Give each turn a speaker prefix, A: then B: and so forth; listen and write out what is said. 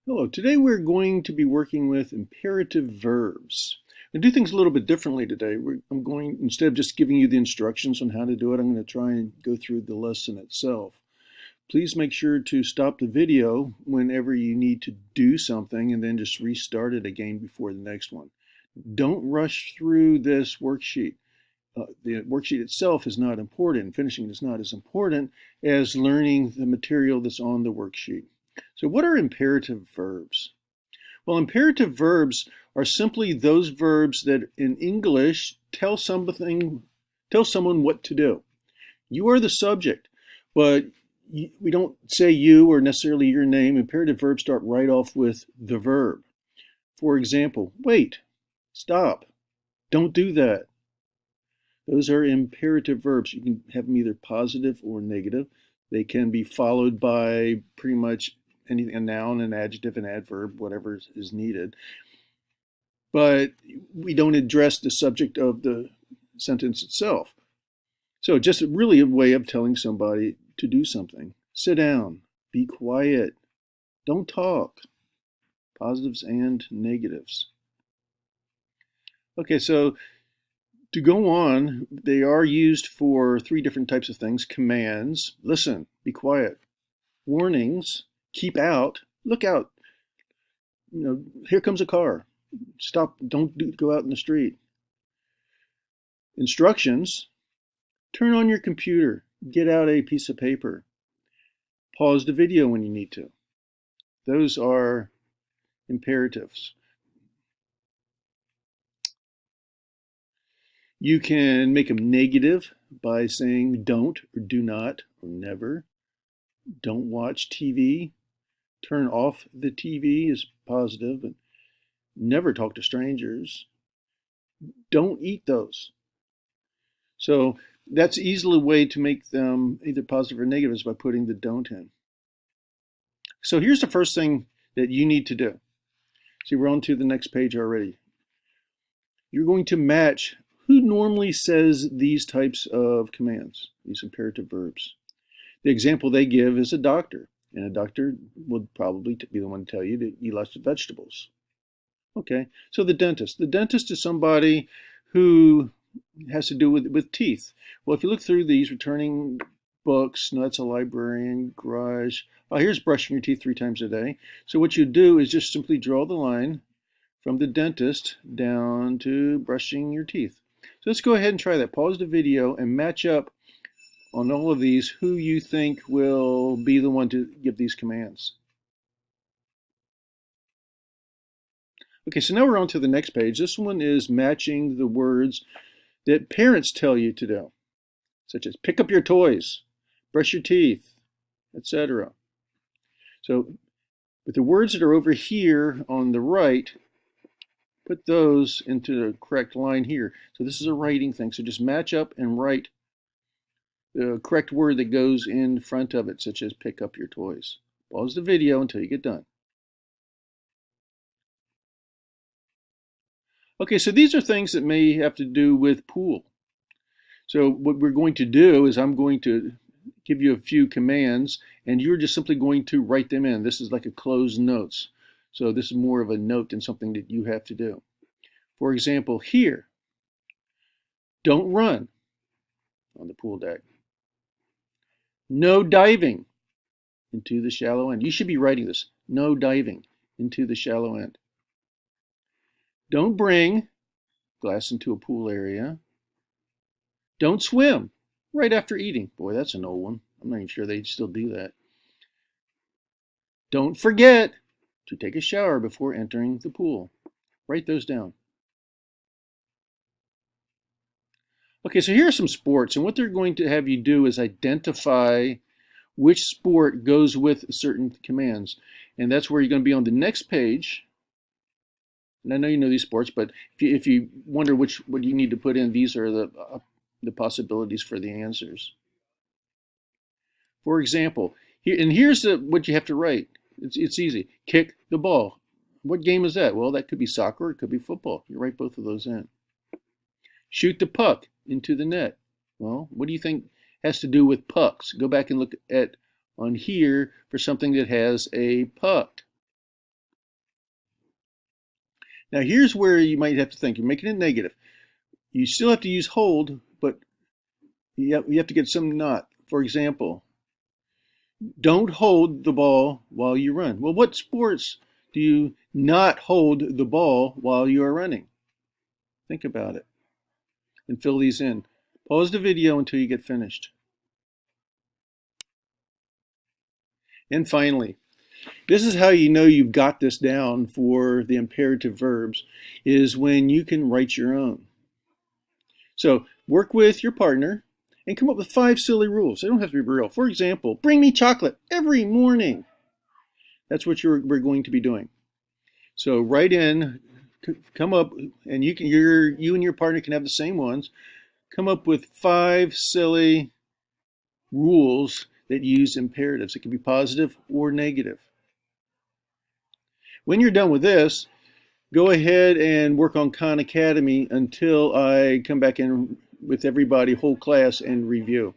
A: Hello, today we're going to be working with imperative verbs. I do things a little bit differently today. I'm going, instead of just giving you the instructions on how to do it, I'm going to try and go through the lesson itself. Please make sure to stop the video whenever you need to do something and then just restart it again before the next one. Don't rush through this worksheet. The worksheet itself is not important. Finishing is not as important as learning the material that's on the worksheet. So what are imperative verbs? Well, imperative verbs are simply those verbs that in English tell someone what to do. You are the subject, but we don't say you or necessarily your name. Imperative verbs start right off with the verb. For example, wait, stop, don't do that. Those are imperative verbs. You can have them either positive or negative. They can be followed by pretty much anything, a noun, an adjective, an adverb, whatever is needed. But we don't address the subject of the sentence itself. So just really a way of telling somebody to do something. Sit down, be quiet, don't talk. Positives and negatives. Okay, so to go on, they are used for three different types of things. Commands, listen, be quiet. Warnings, keep out, look out. Here comes a car. Stop, don't go out in the street. Instructions, turn on your computer, get out a piece of paper. Pause the video when you need to. Those are imperatives. You can make them negative by saying don't or do not or never. Don't watch TV. Turn off the TV is positive, but never talk to strangers. Don't eat those. So that's easily a way to make them either positive or negative is by putting the don't in. So here's the first thing that you need to do. See, we're on to the next page already. You're going to match who normally says these types of commands, these imperative verbs. The example they give is a doctor, and a doctor would probably be the one to tell you to eat lots of vegetables. Okay, so the dentist. The dentist is somebody who has to do with teeth. Well, if you look through these returning books, that's a librarian, garage. Oh, here's brushing your teeth 3 times a day. So what you do is just simply draw the line from the dentist down to brushing your teeth. So let's go ahead and try that. Pause the video and match up on all of these who you think will be the one to give these commands. Okay, so now we're on to the next page. This one is matching the words that parents tell you to do, such as pick up your toys, brush your teeth, etc. So with the words that are over here on the right, put those into the correct line here. So this is a writing thing, so just match up and write the correct word that goes in front of it, such as pick up your toys. Pause the video until you get done. Okay, so these are things that may have to do with pool. So what we're going to do is I'm going to give you a few commands and you're just simply going to write them in. This is like a closed notes. So this is more of a note than something that you have to do. For example, here, don't run on the pool deck. No diving into the shallow end. You should be writing this. No diving into the shallow end. Don't bring glass into a pool area. Don't swim right after eating. Boy, that's an old one. I'm not even sure they still do that. Don't forget to take a shower before entering the pool. Write those down. Okay, so here are some sports, and what they're going to have you do is identify which sport goes with certain commands. And that's where you're going to be on the next page. And I know you know these sports, but if you wonder what you need to put in, these are the possibilities for the answers. For example, here's what you have to write. It's easy. Kick the ball. What game is that? Well, that could be soccer. It could be football. You write both of those in. Shoot the puck into the net. Well, what do you think has to do with pucks? Go back and look at on here for something that has a puck. Now here's where you might have to think. You're making it negative. You still have to use hold, but you have to get some not. For example, don't hold the ball while you run. Well, what sports do you not hold the ball while you are running? Think about it and fill these in. Pause the video until you get finished. And finally, this is how you know you've got this down for the imperative verbs, is when you can write your own. So work with your partner and come up with 5 silly rules. They don't have to be real. For example, bring me chocolate every morning. That's what we're going to be doing. So write in, come up, and you and your partner can have the same ones. Come up with 5 silly rules that use imperatives. It can be positive or negative. When you're done with this, go ahead and work on Khan Academy until I come back in with everybody, whole class, and review.